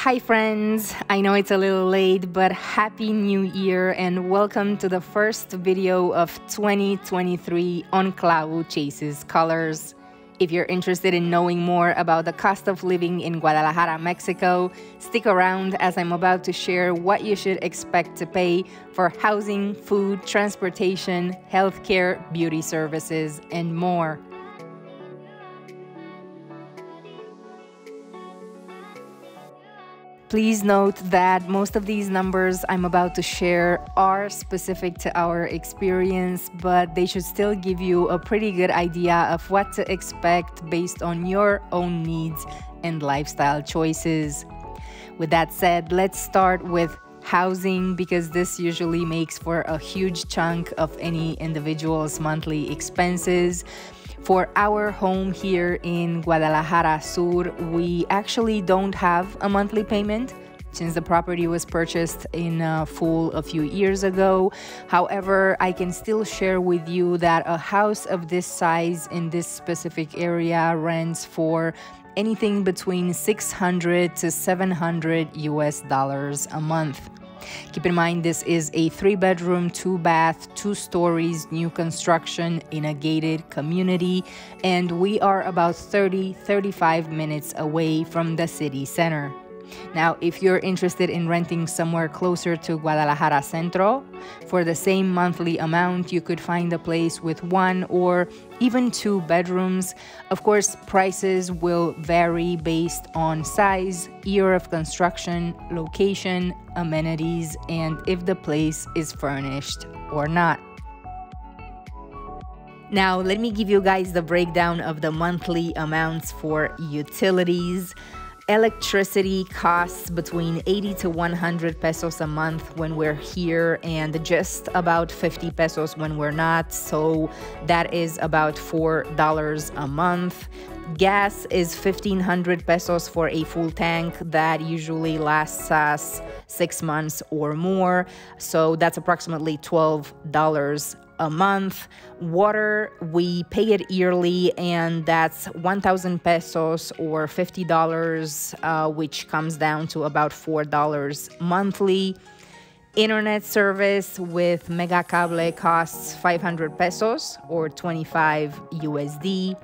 Hi friends, I know it's a little late, but Happy New Year and welcome to the first video of 2023 on Clau Chases Colors. If you're interested in knowing more about the cost of living in Guadalajara, Mexico, stick around as I'm about to share what you should expect to pay for housing, food, transportation, healthcare, beauty services, and more. Please note that most of these numbers I'm about to share are specific to our experience, but they should still give you a pretty good idea of what to expect based on your own needs and lifestyle choices. With that said, let's start with housing because this usually makes for a huge chunk of any individual's monthly expenses. For our home here in Guadalajara Sur, we actually don't have a monthly payment since the property was purchased in full a few years ago. However, I can still share with you that a house of this size in this specific area rents for anything between $600 to $700 a month. Keep in mind, this is a 3-bedroom, 2-bath, 2 stories, new construction in a gated community, and we are about 35 minutes away from the city center. Now, if you're interested in renting somewhere closer to Guadalajara Centro, for the same monthly amount, you could find a place with 1 or even 2 bedrooms. Of course, prices will vary based on size, year of construction, location, amenities, and if the place is furnished or not. Now, let me give you guys the breakdown of the monthly amounts for utilities. Electricity costs between 80 to 100 pesos a month when we're here and just about 50 pesos when we're not. So that is about $4 a month. Gas is 1,500 pesos for a full tank that usually lasts us 6 months or more. So that's approximately $12 a month. Water, we pay it yearly, and that's 1,000 pesos or $50, which comes down to about $4 monthly. Internet service with Mega Cable costs 500 pesos or 25 USD.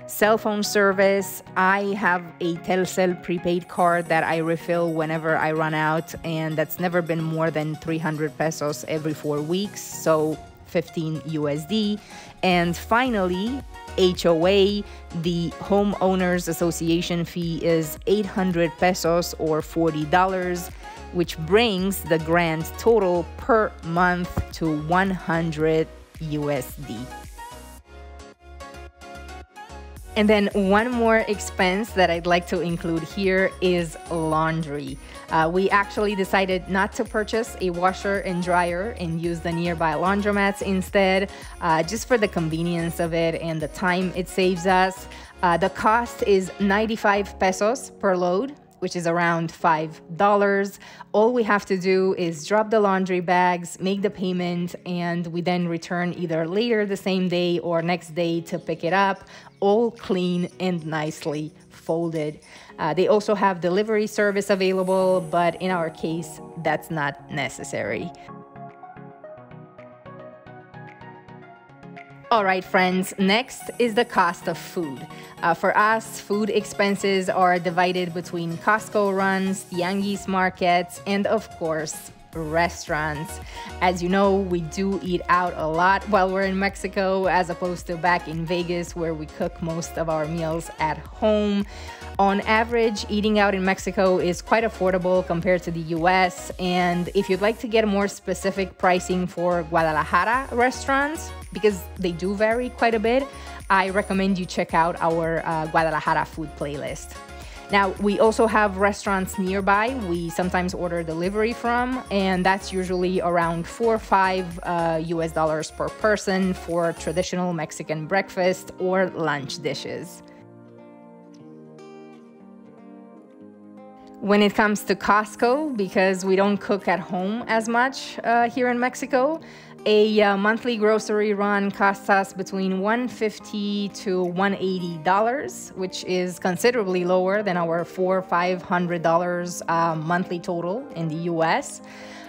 Cell phone service, I have a Telcel prepaid card that I refill whenever I run out, and that's never been more than 300 pesos every 4 weeks, so 15 USD. And finally, HOA, the Homeowners Association fee is 800 pesos or $40, which brings the grand total per month to 100 USD. And then one more expense that I'd like to include here is laundry. We actually decided not to purchase a washer and dryer and use the nearby laundromats instead, just for the convenience of it and the time it saves us. The cost is 95 pesos per load, which is around $5. All we have to do is drop the laundry bags, make the payment, and we then return either later the same day or next day to pick it up, all clean and nicely folded. They also have delivery service available, but in our case, that's not necessary. All right, friends, next is the cost of food. For us, food expenses are divided between Costco runs, tianguis markets, and of course, restaurants. As you know, we do eat out a lot while we're in Mexico, as opposed to back in Vegas where we cook most of our meals at home. On average, eating out in Mexico is quite affordable compared to the US. And if you'd like to get more specific pricing for Guadalajara restaurants, because they do vary quite a bit, I recommend you check out our Guadalajara food playlist. Now, we also have restaurants nearby we sometimes order delivery from, and that's usually around $4 or $5 US per person for traditional Mexican breakfast or lunch dishes. When it comes to Costco, because we don't cook at home as much here in Mexico, A monthly grocery run costs us between $150 to $180, which is considerably lower than our $400-500 monthly total in the US.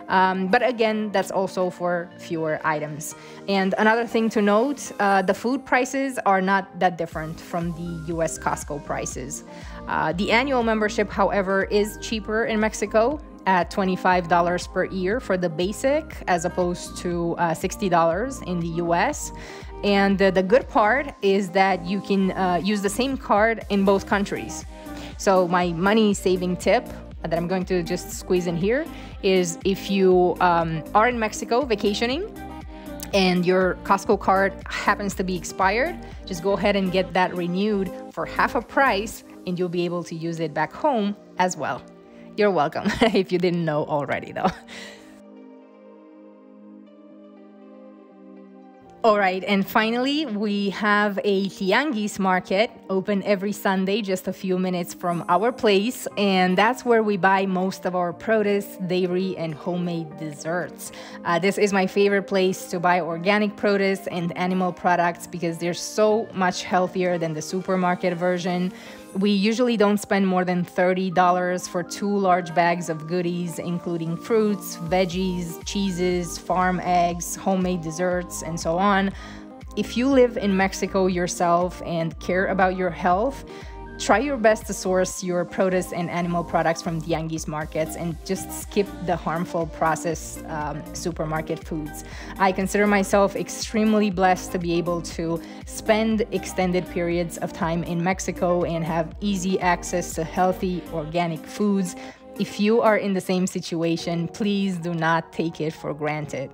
But again, that's also for fewer items. And another thing to note, the food prices are not that different from the US Costco prices. The annual membership, however, is cheaper in Mexico at $25 per year for the basic, as opposed to $60 in the US. And the good part is that you can use the same card in both countries. So my money saving tip that I'm going to just squeeze in here is if you are in Mexico vacationing and your Costco card happens to be expired, just go ahead and get that renewed for half a price and you'll be able to use it back home as well. You're welcome, if you didn't know already though. All right, and finally, we have a tianguis market open every Sunday, just a few minutes from our place, and that's where we buy most of our produce, dairy, and homemade desserts. This is my favorite place to buy organic produce and animal products because they're so much healthier than the supermarket version. We usually don't spend more than $30 for 2 large bags of goodies, including fruits, veggies, cheeses, farm eggs, homemade desserts, and so on. If you live in Mexico yourself and care about your health, try your best to source your produce and animal products from tianguis markets and just skip the harmful processed supermarket foods. I consider myself extremely blessed to be able to spend extended periods of time in Mexico and have easy access to healthy organic foods. If you are in the same situation, please do not take it for granted.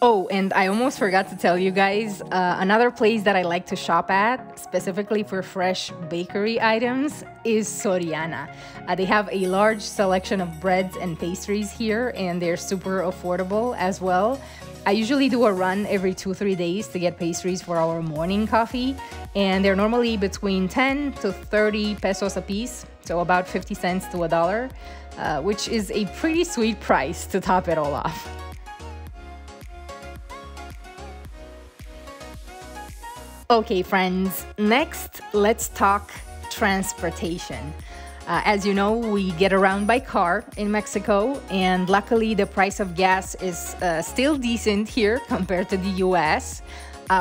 Oh, and I almost forgot to tell you guys, another place that I like to shop at, specifically for fresh bakery items, is Soriana. They have a large selection of breads and pastries here, and they're super affordable as well. I usually do a run every 2-3 days to get pastries for our morning coffee, and they're normally between 10 to 30 pesos a piece, so about 50 cents to $1, which is a pretty sweet price to top it all off. Okay, friends, next, let's talk transportation. As you know, we get around by car in Mexico, and luckily the price of gas is still decent here compared to the US.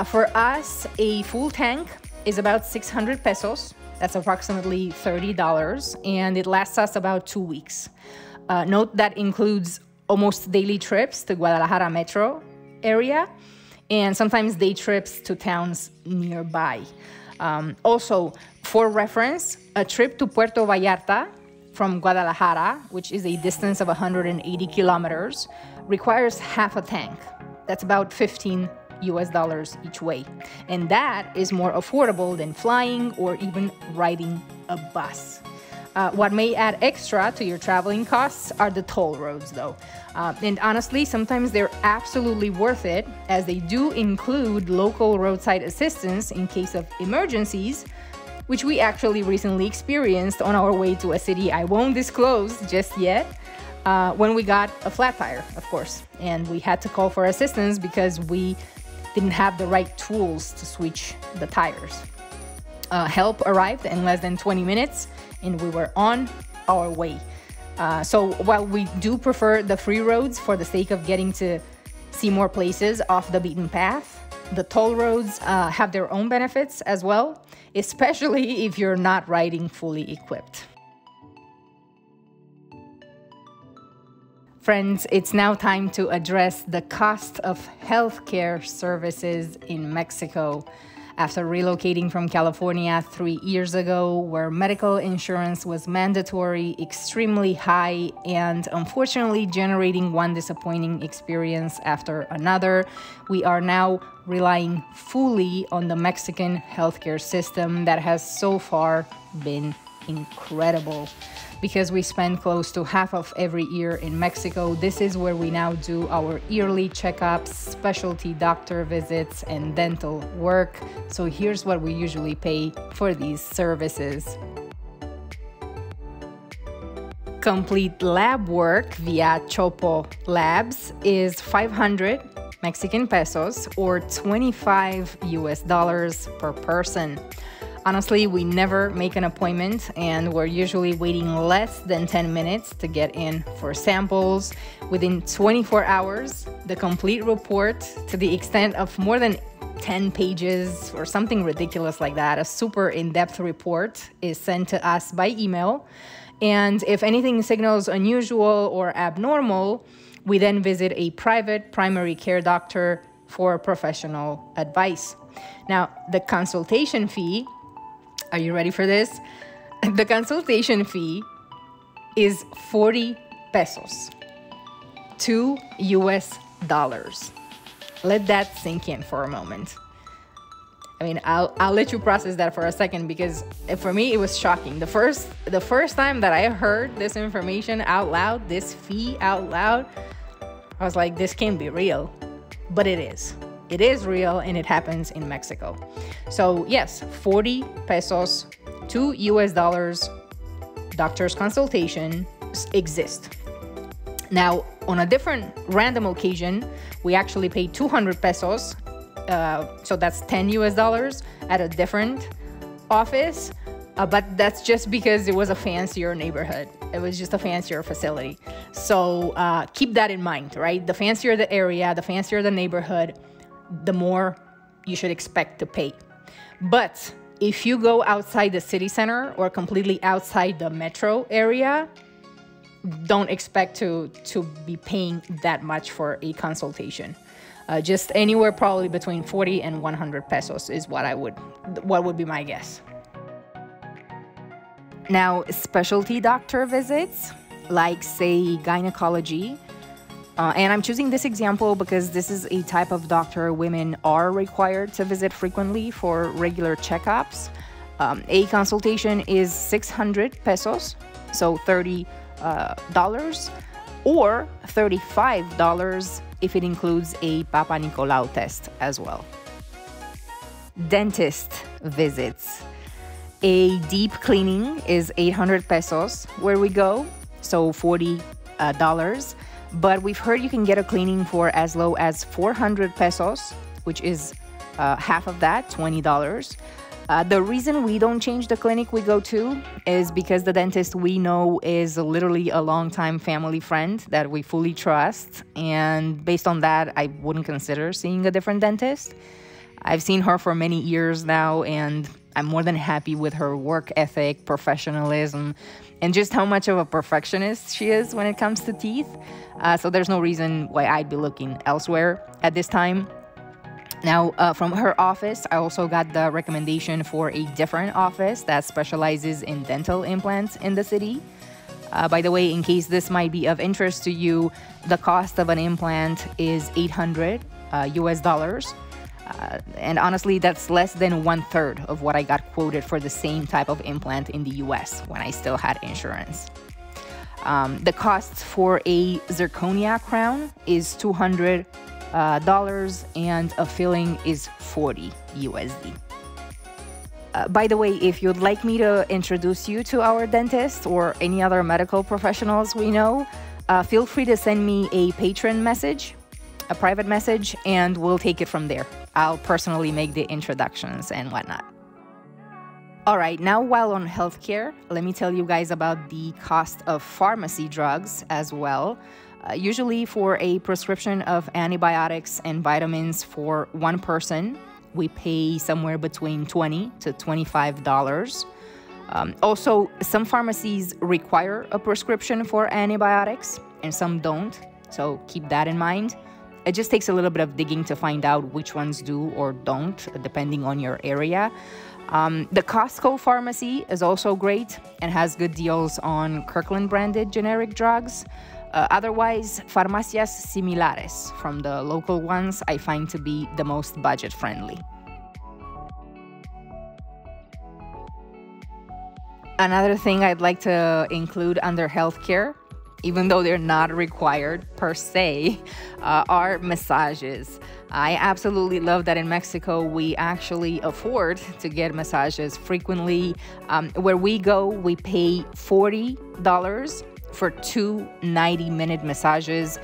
For us, a full tank is about 600 pesos. That's approximately $30, and it lasts us about 2 weeks. Note that includes almost daily trips to Guadalajara metro area, and sometimes day trips to towns nearby. Also, for reference, a trip to Puerto Vallarta from Guadalajara, which is a distance of 180 kilometers, requires half a tank. That's about $15 each way. And that is more affordable than flying or even riding a bus. What may add extra to your traveling costs are the toll roads, though. And honestly, sometimes they're absolutely worth it, as they do include local roadside assistance in case of emergencies, which we actually recently experienced on our way to a city I won't disclose just yet, when we got a flat tire, of course. And we had to call for assistance because we didn't have the right tools to switch the tires. Help arrived in less than 20 minutes, and we were on our way. So while we do prefer the free roads for the sake of getting to see more places off the beaten path, the toll roads have their own benefits as well, especially if you're not riding fully equipped. Friends, it's now time to address the cost of healthcare services in Mexico. After relocating from California 3 years ago, where medical insurance was mandatory, extremely high, and unfortunately generating one disappointing experience after another, we are now relying fully on the Mexican healthcare system that has so far been incredible because we spend close to half of every year in Mexico. This is where we now do our yearly checkups, specialty doctor visits, and dental work. So here's what we usually pay for these services. Complete lab work via Chopo Labs is 500 Mexican pesos or $25 per person. Honestly, we never make an appointment and we're usually waiting less than 10 minutes to get in for samples. Within 24 hours, the complete report, to the extent of more than 10 pages or something ridiculous like that, a super in-depth report, is sent to us by email. And if anything signals unusual or abnormal, we then visit a private primary care doctor for professional advice. Now, the consultation fee, are you ready for this? The consultation fee is 40 pesos, $2. Let that sink in for a moment. I mean, I'll let you process that for a second because for me, it was shocking. The first time that I heard this information out loud, this fee out loud, I was like, this can't be real. But it is. It is real and it happens in Mexico. So yes, 40 pesos, $2, doctor's consultation exist. Now, on a different random occasion, we actually paid 200 pesos. So that's $10 at a different office. But that's just because it was a fancier neighborhood. It was just a fancier facility. So keep that in mind, right? The fancier the area, the fancier the neighborhood, the more you should expect to pay. But if you go outside the city center or completely outside the metro area, don't expect to be paying that much for a consultation. Just anywhere probably between 40 and 100 pesos is what would be my guess. Now, specialty doctor visits, like say gynecology, and I'm choosing this example because this is a type of doctor women are required to visit frequently for regular checkups. A consultation is 600 pesos, so $30, or $35 if it includes a Papa Nicolau test as well. Dentist visits. A deep cleaning is 800 pesos where we go, so $40. But we've heard you can get a cleaning for as low as 400 pesos, which is half of that, $20. The reason we don't change the clinic we go to is because the dentist we know is literally a longtime family friend that we fully trust. And based on that, I wouldn't consider seeing a different dentist. I've seen her for many years now, and I'm more than happy with her work ethic, professionalism, and just how much of a perfectionist she is when it comes to teeth. So there's no reason why I'd be looking elsewhere at this time. Now, from her office, I also got the recommendation for a different office that specializes in dental implants in the city. By the way, in case this might be of interest to you, the cost of an implant is $800 US. And honestly, that's less than 1/3 of what I got quoted for the same type of implant in the US when I still had insurance. The cost for a zirconia crown is $200 and a filling is 40 USD. By the way, if you'd like me to introduce you to our dentist or any other medical professionals we know, feel free to send me a patron message, a private message, and we'll take it from there. I'll personally make the introductions and whatnot. All right, now while on healthcare, let me tell you guys about the cost of pharmacy drugs as well. Usually for a prescription of antibiotics and vitamins for one person, we pay somewhere between $20 to $25. Also, some pharmacies require a prescription for antibiotics and some don't, so keep that in mind. It just takes a little bit of digging to find out which ones do or don't, depending on your area. The Costco pharmacy is also great and has good deals on Kirkland branded generic drugs. Otherwise, farmacias similares from the local ones I find to be the most budget friendly. Another thing I'd like to include under healthcare, even though they're not required per se, are massages. I absolutely love that in Mexico, we actually afford to get massages frequently. Where we go, we pay $40 for 2 90-minute massages,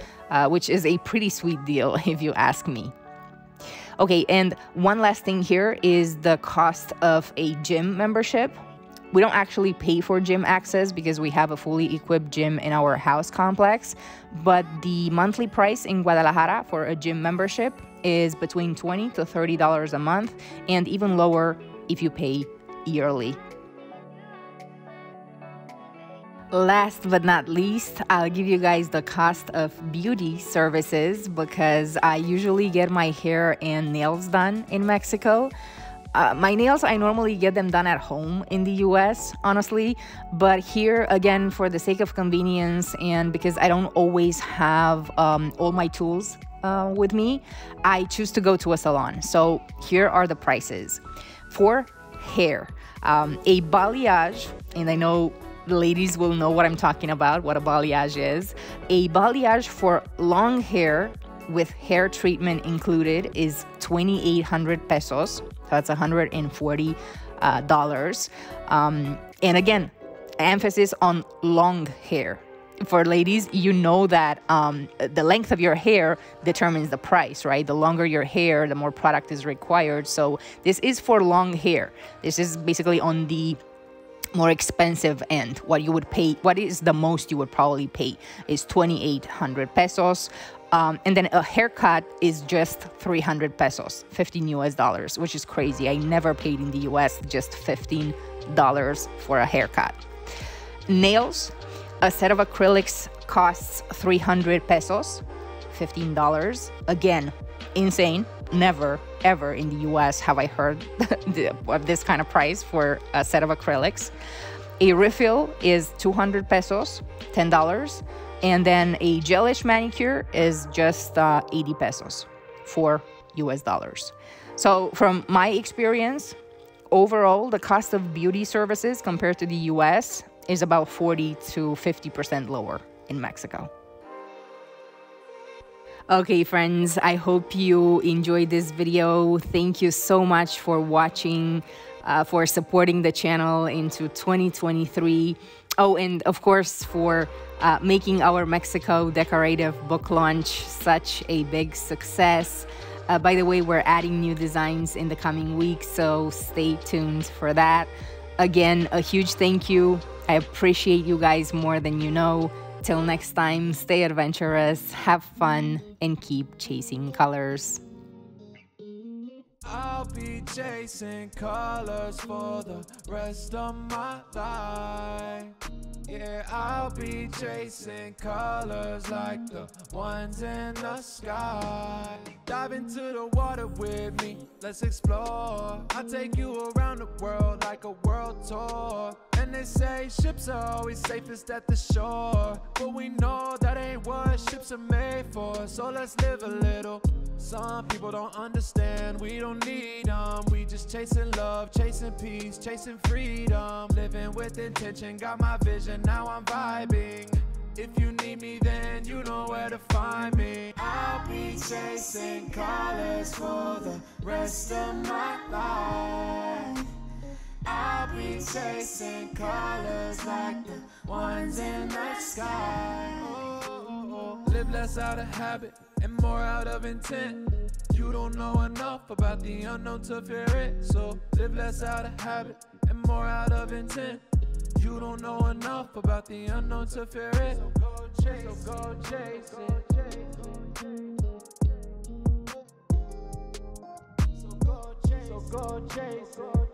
which is a pretty sweet deal if you ask me. Okay, and one last thing here is the cost of a gym membership. We don't actually pay for gym access because we have a fully equipped gym in our house complex, but the monthly price in Guadalajara for a gym membership is between $20 to $30 a month, and even lower if you pay yearly. Last but not least, I'll give you guys the cost of beauty services because I usually get my hair and nails done in Mexico. My nails, I normally get them done at home in the US, honestly. But here, again, for the sake of convenience and because I don't always have all my tools with me, I choose to go to a salon. So here are the prices. For hair, a balayage, and I know ladies will know what I'm talking about, what a balayage is. A balayage for long hair with hair treatment included is 2,800 pesos. That's $140. And again, emphasis on long hair. For ladies, you know that the length of your hair determines the price, right? The longer your hair, the more product is required. So this is for long hair. This is basically on the more expensive end. What you would pay, what is the most you would probably pay is 2,800 pesos. And then a haircut is just 300 pesos, $15 US, which is crazy. I never paid in the US just $15 for a haircut. Nails, a set of acrylics costs 300 pesos, $15. Again, insane. Never, ever in the US have I heard of this kind of price for a set of acrylics. A refill is 200 pesos, $10. And then a gelish manicure is just 80 pesos, $4 US. So from my experience, overall, the cost of beauty services compared to the US is about 40 to 50% lower in Mexico. Okay, friends, I hope you enjoyed this video. Thank you so much for watching, for supporting the channel into 2023. Oh, and of course, for making our Mexico decorative book launch such a big success. By the way, we're adding new designs in the coming weeks, so stay tuned for that. Again, a huge thank you. I appreciate you guys more than you know. Till next time, stay adventurous, have fun, and keep chasing colors. I'll be chasing colors for the rest of my life. Yeah, I'll be chasing colors like the ones in the sky. Dive into the water with me, let's explore. I'll take you around the world like a world tour. And they say ships are always safest at the shore, but we know that ain't what ships are made for. So let's live a little. Some people don't understand, we don't need them. We just chasing love, chasing peace, chasing freedom. Living with intention, got my vision, now I'm vibing. If you need me, then you know where to find me. I'll be chasing colors for the rest of my life. I'll be chasing colors like the ones in the sky. Live less out of habit and more out of intent. You don't know enough about the unknown to fear it. So live less out of habit and more out of intent. You don't know enough about the unknown to fear it. So go chase it. So go chase it.